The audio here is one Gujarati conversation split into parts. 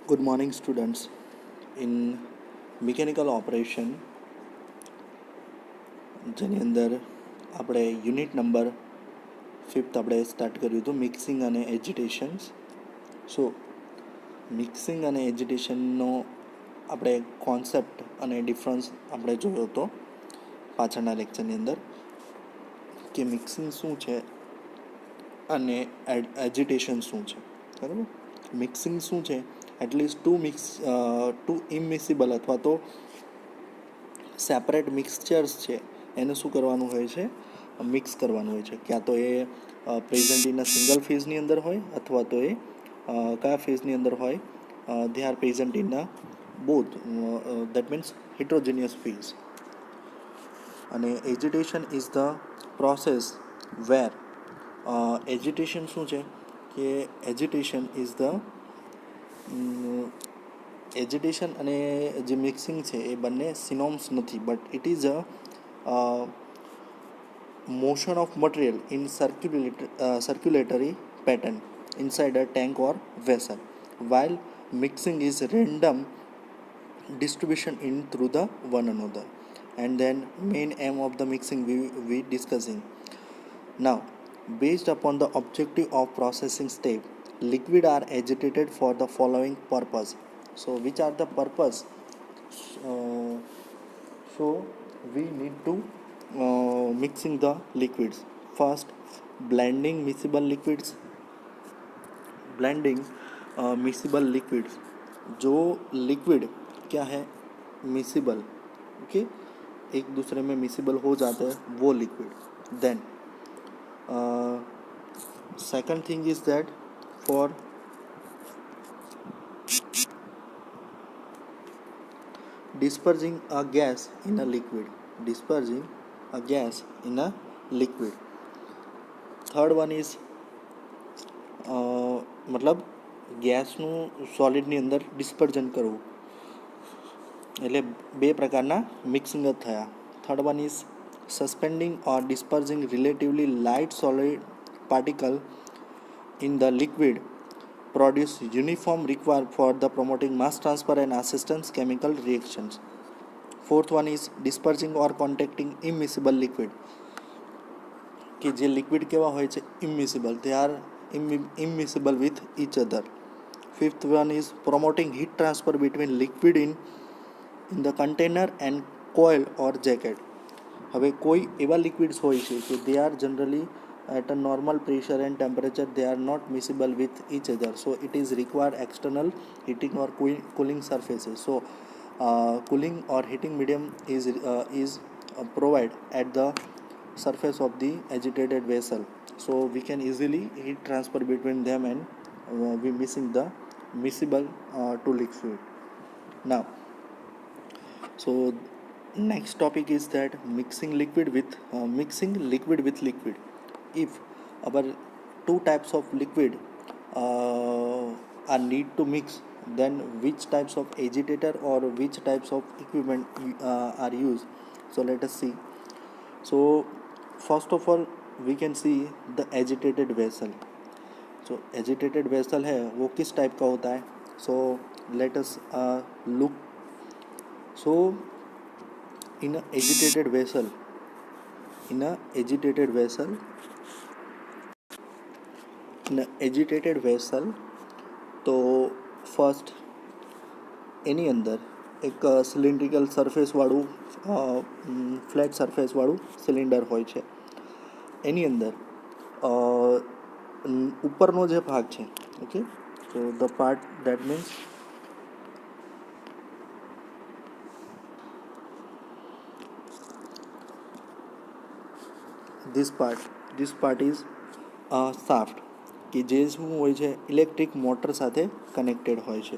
Good morning, students. In mechanical operation જેની અંદર આપણે યુનિટ નંબર 5th આપણે સ્ટાર્ટ કર્યું હતું મિક્સિંગ અને એજિટેશન્સ. સો મિક્સિંગ અને એજિટેશનનો આપણે કોન્સેપ્ટ અને ડિફરન્સ આપણે જોયો હતો પાછળના લેક્ચરની અંદર કે મિક્સિંગ શું છે અને એજિટેશન શું છે. બરાબર, મિક્સિંગ શું છે? એટલીસ્ટ ટુ ઇમિસિબલ અથવા તો સેપરેટ મિક્સચર્સ છે એને શું કરવાનું હોય છે? મિક્સ કરવાનું હોય છે. ક્યાં તો એ પ્રેઝન્ટ ઇન સિંગલ ફેઝની અંદર હોય અથવા તો એ કયા ફેઝની અંદર હોય? They are present in both, that means heterogeneous phase. અને agitation is the process where agitation શું છે કે એજિટેશન ઇઝ ધ એજિટેશન અને જે મિક્સિંગ છે એ બંને સિનોમ્સ નથી, but it is a motion of material in circulatory pattern inside a tank or vessel, while mixing is random distribution in through the one another. And then main aim of the mixing we discussing now. Based upon the objective of processing step, liquid are agitated for the following purpose. So which are the purpose? So we need to mixing the liquids. First, blending miscible liquids. Blending miscible liquids. जो लिक्विड क्या है? मिसिबल. ओके, एक दूसरे में मिसिबल हो जाते हैं वो liquid. Then second thing is that for dispersing a gas in a liquid. Dispersing a gas in a liquid. Third one is મતલબ ગેસનું સોલિડની અંદર ડિસ્પર્જન કરવું, એટલે બે પ્રકારના મિક્સિંગ જ થયા. Third one is suspending or dispersing relatively light solid particle in the liquid produce uniform required for the promoting mass transfer and assistance chemical reactions. Fourth one is dispersing or contacting immiscible liquid. કે જે લિક્વિડ કેવા હોય છે? Immiscible. They are immiscible with each other. Fifth one is promoting heat transfer between liquid in the container and coil or jacket. હવે કોઈ એવા લિક્વિડ્સ હોય છે કે they are generally at a normal pressure and temperature, they are not miscible with each other, so it is required external heating or cooling surfaces. So cooling or heating medium is provided at the surface of the agitated vessel, so we can easily heat transfer between them and we missing the miscible to liquid. Now, so next topic is that mixing liquid with liquid. If our two types of liquid are need to mix, then which types of agitator or which types of equipment are used? So let us see. So first of all we can see the agitated vessel. So agitated vessel है वो किस टाइप का होता है? So let us look. So in a agitated vessel તો ફર્સ્ટ એની અંદર એક સિલિન્ડ્રિકલ સરફેસવાળું ફ્લેટ સરફેસવાળું સિલિન્ડર હોય છે. એની અંદર ઉપરનો જે ભાગ છે, ઓકે, તો the part that means this part is shaft, કે જે શું હોય છે? ઇલેક્ટ્રિક મોટર સાથે કનેક્ટેડ હોય છે.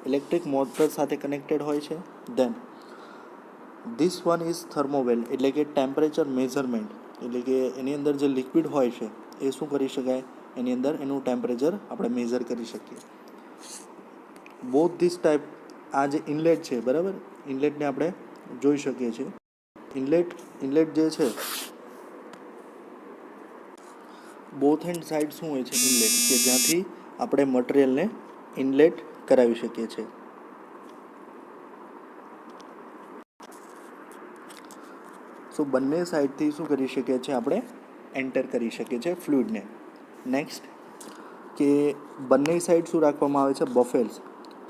ઇલેક્ટ્રિક મોટર સાથે કનેક્ટેડ હોય છે. દેન ધીસ વન ઇઝ થર્મોવેલ, એટલે કે ટેમ્પરેચર મેઝરમેન્ટ, એટલે કે એની અંદર જે લિક્વિડ હોય છે એ શું કરી શકાય? એની અંદર એનું ટેમ્પરેચર આપણે મેઝર કરી શકીએ. બોથ ધીસ ટાઈપ, આ જે ઇનલેટ છે, બરાબર, ઇનલેટને આપણે જોઈ શકીએ છીએ. ઇનલેટ જે છે, બોથ હેન્ડ સાઈડ શું હોય છે? ઇનલેટ, કે જ્યાંથી આપણે મટીરિયલને ઇનલેટ કરાવી શકીએ છીએ. સો બંને સાઈડથી શું કરી શકીએ છીએ આપણે એન્ટર કરી શકીએ છીએ ફ્લુઇડને. નેક્સ્ટ કે બંને સાઈડ શું રાખવામાં આવે છે બફેલ્સ.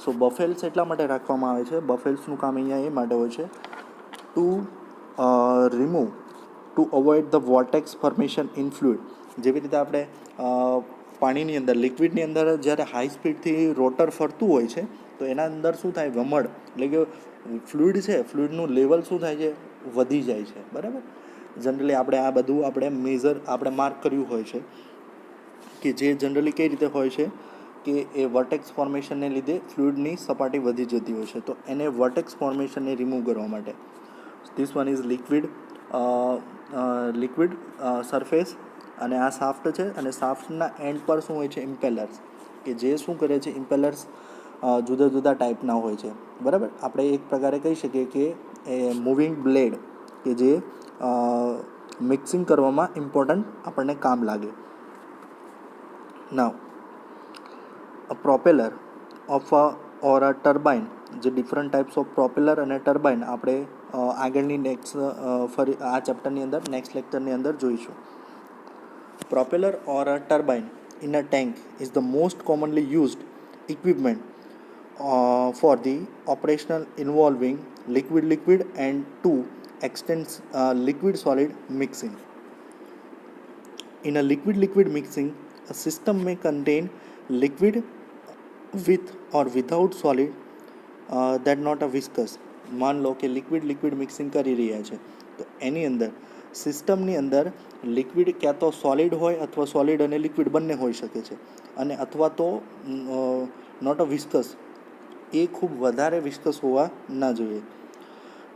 સો બફેલ્સ એટલા માટે રાખવામાં આવે છે, બફેલ્સનું કામ અહીંયા એ માટે હોય છે two remove two avoid the vortex formation in fluid. જેવી રીતે આપણે પાણીની અંદર લિક્વિડની અંદર જ્યારે હાઈ સ્પીડથી રોટર ફરતું હોય છે તો એના અંદર શું થાય વમળ એટલે કે ફ્લુઇડ છે, ફ્લુઇડનું લેવલ શું થાય છે વધી જાય છે. બરાબર. જનરલી આપણે આ બધું આપણે માર્ક કર્યું હોય છે કે જે જનરલી કઈ રીતે હોય છે કે એ વર્ટેક્સ ફોર્મેશનને લીધે ફ્લુઇડની સપાટી વધી જતી હોય છે. તો એને વર્ટેક્સ ફોર્મેશનને રિમૂવ કરવા માટે this one is liquid surface અને આ સાફ્ટ છે. અને સાફ્ટના એન્ડ પર શું હોય છે ઇમ્પેલર્સ, કે જે શું કરે છે ઇમ્પેલર્સ જુદા જુદા ટાઈપના હોય છે. બરાબર. આપણે એક પ્રકારે કહી શકીએ કે એ મૂવિંગ બ્લેડ કે જે મિક્સિંગ કરવામાં ઇમ્પોર્ટન્ટ આપણને કામ લાગે. Now a propeller of or a turbine, જે ડિફરન્ટ ટાઈપ્સ ઓફ પ્રોપેલર અને ટર્બાઇન આપણે આગળની ફરી આ ચેપ્ટરની અંદર નેક્સ્ટ લેક્ચરની અંદર જોઈશું. Propeller or a turbine in a tank is the most commonly used equipment for the operational involving liquid and to extends liquid solid mixing. In a liquid mixing, a system may contain liquid with or without solid that not a viscous. માન લો કે લિક્વિડ મિક્સિંગ કરી રહ્યા છે તો એની અંદર સિસ્ટમની અંદર લિક્વિડ ક્યાં તો સોલિડ હોય અથવા સોલિડ અને લિક્વિડ બંને હોઈ શકે છે, અને અથવા તો નોટ અ વિસ્કસ, એ ખૂબ વધારે વિસ્કસ હોવા ના જોઈએ.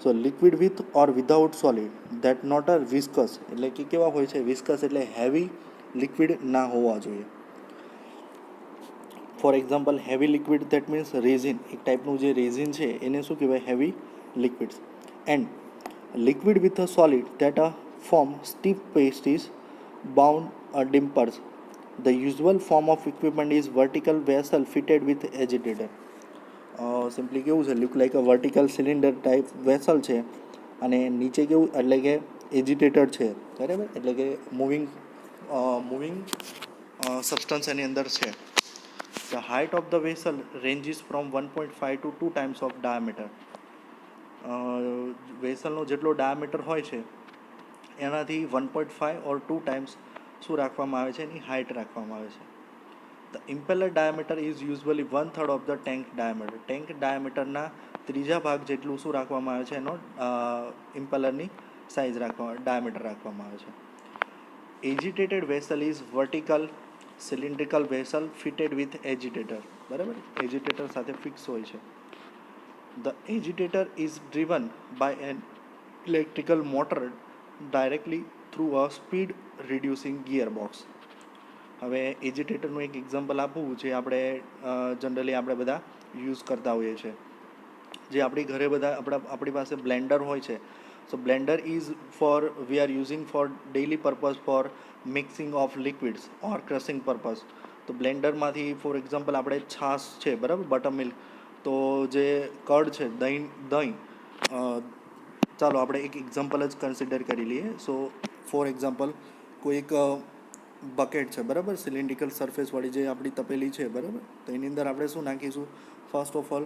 So liquid with or without solid that not a viscous, એટલે કે કેવા હોય છે વિસ્કસ એટલે હેવી લિક્વિડ ના હોવા જોઈએ. For example heavy liquid that means resin, એક ટાઈપનું જે રેઝિન છે એને શું કહેવાય heavy liquids. And liquid with a solid that form stiff paste is bound dimpers. The usual form of equipment is vertical vessel fitted with agitator. Simply કેવું છે લુક લાઈક અ વર્ટિકલ સિલિન્ડર ટાઈપ વેસલ છે અને નીચે કેવું એટલે કે એજિટેટર છે. બરાબર. એટલે કે મૂવિંગ સબસ્ટન્સ એની અંદર છે. The height of the vessel ranges from 1.5 to 2 times of diameter. વેસલનો જેટલો ડાયામીટર હોય છે એનાથી 1.5 ઓર 2 ટાઈમ્સ શું રાખવામાં આવે છે એની હાઇટ રાખવામાં આવે છે. The impeller diameter is usually 1/3 of the tank diameter. Tank ડાયામીટરના ત્રીજા ભાગ જેટલું શું રાખવામાં આવે છે એનો ઇમ્પેલરની સાઇઝ ડાયામીટર રાખવામાં આવે છે. Agitated vessel is vertical cylindrical vessel fitted with agitator. બરાબર. એજિટેટર સાથે ફિક્સ હોય છે. The agitator is driven by an electrical motor directly through a speed reducing gearbox. હવે એજિટેટરનું એક એક્ઝામ્પલ આપવું જે આપણે જનરલી આપણે બધા યુઝ કરતા હોઈએ છીએ. જે આપણી ઘરે બધા આપણી પાસે બ્લેન્ડર હોય છે. So blender is we are using for daily purpose for mixing of liquids or crushing purpose. તો બ્લેન્ડરમાંથી ફોર એક્ઝામ્પલ આપણે છાશ છે બરાબર બટર મિલ્ક, તો જે કર્ડ છે દહીં ચાલો આપણે એક એક્ઝામ્પલ જ કન્સિડર કરી લઈએ. સો ફોર એક્ઝામ્પલ કોઈક બકેટ છે બરાબર, સિલિન્ડ્રિકલ સરફેસવાળી જે આપણી તપેલી છે બરાબર, તો એની અંદર આપણે શું નાખીશું first of all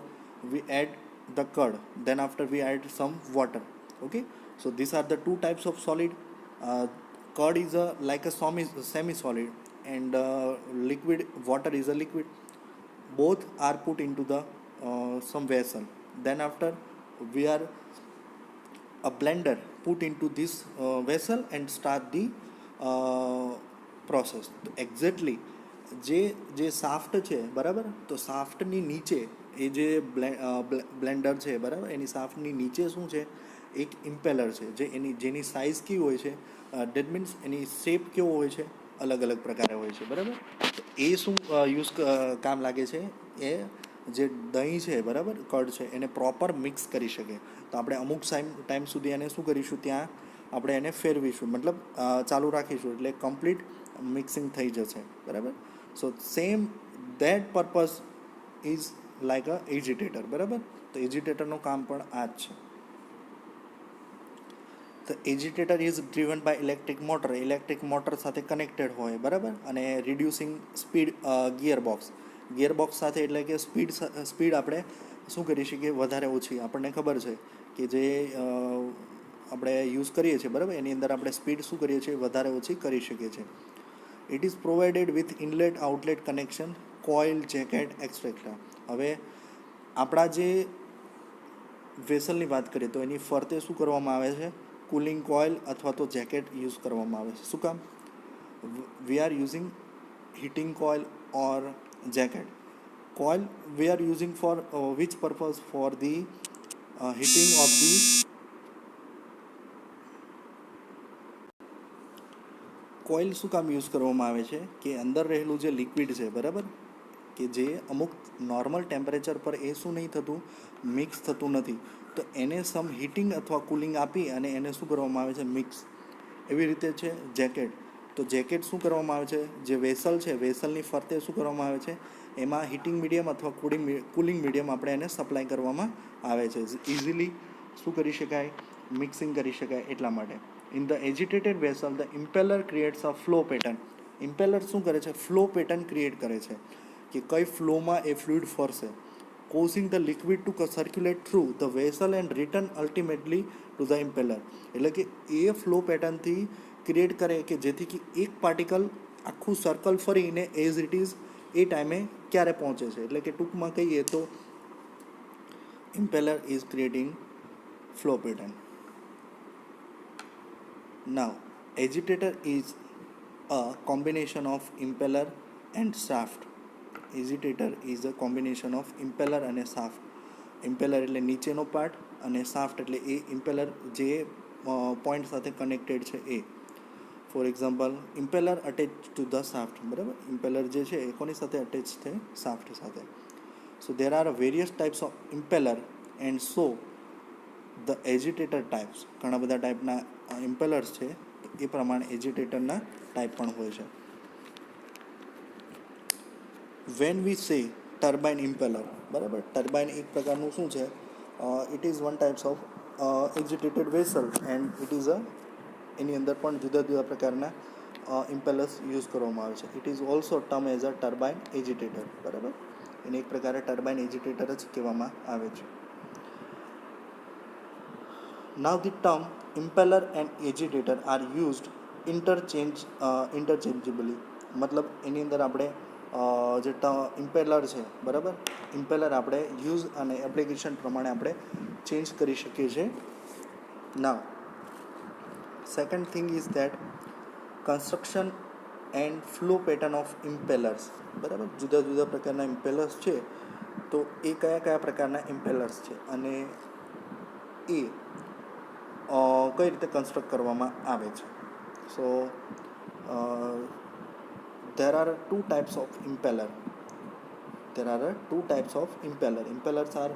we add the curd, then after we add some water. Okay. So this are the two types of solid. Curd is like a semi solid and liquid water is a liquid. Both are put into the some vessel. Then after we are a blender put into this vessel and start the process. તો એક્ઝેક્ટલી જે સાફ્ટ છે બરાબર, તો સાફ્ટની નીચે એ જે બ્લેન્ડર છે બરાબર એની સાફ્ટની નીચે શું છે એક ઇમ્પેલર છે જેની સાઇઝ કેવી હોય છે ડેટ મીન્સ એની શેપ કેવો હોય છે અલગ અલગ પ્રકારે હોય છે બરાબર. તો એ શું કામ લાગે છે એ જે દહીં છે બરાબર કર્ડ છે એને પ્રોપર મિક્સ કરી શકે. તો આપણે અમુક ટાઈમ સુધી એને શું કરીશું ત્યાં આપણે એને ફેરવીશું મતલબ ચાલુ રાખીશું એટલે કમ્પ્લીટ મિક્સિંગ થઈ જશે બરાબર. So same that purpose is like a agitator, બરાબર. તો એજિટેટરનું કામ પણ આ જ છે. તો agitator is driven by electric motor સાથે કનેક્ટેડ હોય, બરાબર. અને રિડ્યુસિંગ સ્પીડ ગિયરબોક્સ સાથે, એટલે કે સ્પીડ આપણે શું કરી શકીએ, વધારે ઓછી. આપણને ખબર છે કે જે આપણે યુઝ કરીએ છીએ, બરાબર, એની અંદર આપણે સ્પીડ શું કરીએ છીએ, વધારે ઓછી કરી શકીએ છીએ. It is provided with inlet outlet connection, coil, jacket et cetera. હવે આપણા જે વેસલની વાત કરીએ તો એની ફરતે શું કરવામાં આવે છે, કુલિંગ કોઇલ અથવા તો જેકેટ યુઝ કરવામાં આવે છે. શું કામ? We are using heating coil or jacket. Coil we are using for which purpose? For the heating of the coil શું કામ યુઝ કરવામાં આવે છે કે અંદર રહેલું જે લિક્વિડ છે, બરાબર, કે જે અમુક નોર્મલ ટેમ્પરેચર પર એ શું નહીં થતું, મિક્સ થતું નથી. તો એને સમ હીટિંગ અથવા કુલિંગ આપી અને એને શું કરવામાં આવે છે, મિક્સ. એવી રીતે છે જેકેટ. તો જેકેટ શું કરવામાં આવે છે, જે વેસલ છે, વેસલની ફરતે શું કરવામાં આવે છે, એમાં હીટિંગ મીડિયમ અથવા કુલિંગ મીડિયમ આપણે એને સપ્લાય કરવામાં આવે છે. ઇઝીલી શું કરી શકાય, મિક્સિંગ કરી શકાય એટલા માટે. In the agitated vessel the impeller creates a flow pattern. Impeller શું કરે છે, ફ્લો પેટર્ન ક્રિએટ કરે છે કે કઈ ફ્લોમાં એ ફ્લુઇડ ફરશે, causing the liquid to circulate through the vessel and return ultimately to the impeller. એટલે કે એ ફ્લો પેટર્નથી ક્રિએટ કરે કે જેથી કે એક પાર્ટિકલ આખું સર્કલ ફરીને એઝ ઇટ ઇઝ એ ટાઈમે ક્યારે પહોંચે છે. એટલે કે ટૂંકમાં કહીએ તો impeller is creating flow pattern. Now, agitator is a combination of impeller and shaft. Agitator is a combination of impeller અને shaft. Impeller એટલે નીચેનો પાર્ટ અને shaft એટલે એ ઇમ્પેલર જે પોઈન્ટ સાથે કનેક્ટેડ છે એ. For example, impeller attach to the shaft, બરાબર. ઇમ્પેલર જે છે એ કોની સાથે અટેચ છે, શાફ્ટ સાથે. So there are various types of impeller and so the agitator types. ઘણા બધા ટાઈપના ઇમ્પેલર્સ છે, એ પ્રમાણે એજિટેટરના ટાઈપ પણ હોય છે. વેન વી સે ટર્બાઇન ઇમ્પેલર, બરાબર. ટર્બાઇન એક પ્રકારનું શું છે, it is one types of agitated vessel and it is એની અંદર પણ જુદા જુદા પ્રકારના ઇમ્પેલર્સ યુઝ કરવામાં આવે છે. It is also term as a turbine agitator, બરાબર. એને એક પ્રકારે ટર્બાઇન એજિટેટર જ કહેવામાં આવે છે. Now the term impeller and agitator are used interchangeably. મતલબ એની અંદર આપણે જે ઇમ્પેલર છે, બરાબર, ઇમ્પેલર આપણે યુઝ અને એપ્લિકેશન પ્રમાણે આપણે ચેન્જ કરી શકીએ છીએ. Now second thing is that construction and flow pattern of impellers, બરાબર. જુદા જુદા પ્રકારના ઇમ્પેલર્સ છે, તો એ કયા કયા પ્રકારના ઇમ્પેલર્સ છે અને એ કઈ રીતે કન્સ્ટ્રક્ટ કરવામાં આવે છે. સો there are two types of impeller. Impellers are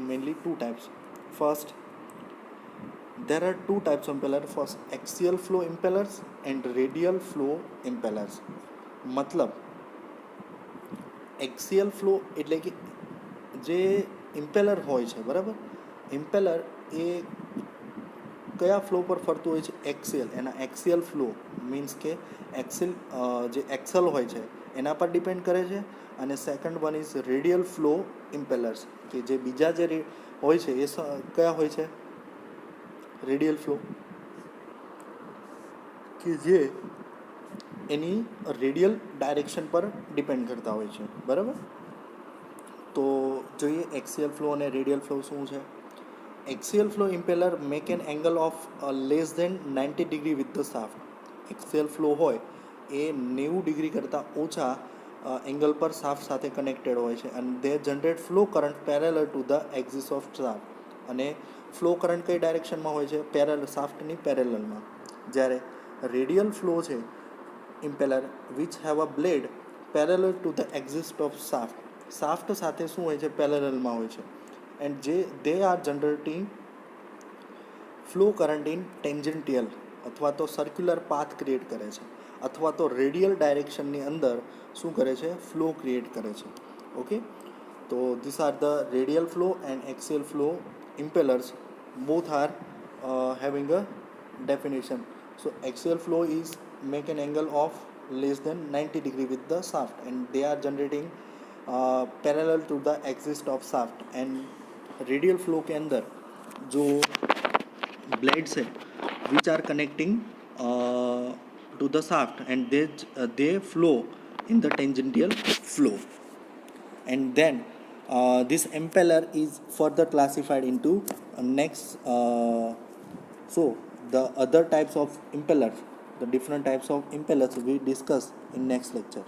mainly two types. First, there are two types of impeller. First, axial flow impellers and radial flow impellers. મતલબ એક્સિયલ ફ્લો એટલે કે જે ઇમ્પેલર હોય છે, બરાબર. ઇમ્પેલર એ કયા ફ્લો પર ફરતું હોય છે, એક્સિયલ. એના એક્સિયલ ફ્લો મીન્સ કે જે એક્સલ હોય છે એના પર ડિપેન્ડ કરે છે. અને second one is radial flow impellers, કે જે બીજા જે હોય છે એ કયા હોય છે, રેડિયલ ફ્લો, કે જે એની રેડિયલ ડાયરેક્શન પર ડિપેન્ડ કરતા હોય છે, બરાબર. તો જોઈએ એક્સિયલ ફ્લો અને રેડિયલ ફ્લો શું છે. Axial flow impeller make an angle of less than 90 degree with the shaft. Axial flow હોય એ 90 ડિગ્રી કરતાં ઓછા એંગલ પર શાફ્ટ સાથે કનેક્ટેડ હોય છે. અને they generate flow current parallel to the axis of shaft. અને ફ્લો કરંટ કઈ ડાયરેક્શનમાં હોય છે, શાફ્ટની પેરેલલમાં. જ્યારે રેડિયલ ફ્લો છે impeller which have a blade parallel to the axis of shaft સાથે શું હોય છે, પેરેલલમાં હોય છે. And they are generating flow current in tangential અથવા તો સર્ક્યુલર પાથ ક્રિએટ કરે છે, અથવા તો રેડિયલ ડાયરેક્શનની અંદર શું કરે છે, ફ્લો ક્રિએટ કરે છે. Okay. So these are the radial flow and axial flow impellers. Both are having a definition. So axial flow is make an angle of less than 90 degree with the shaft, and they are generating parallel to the axis of shaft. And radial flow के अंदर जो ब्लेड्स है which are connecting to the shaft and they flow in the tangential flow. And then this impeller is further classified into next so the other types of impellers, the different types of impellers we discuss in next lecture.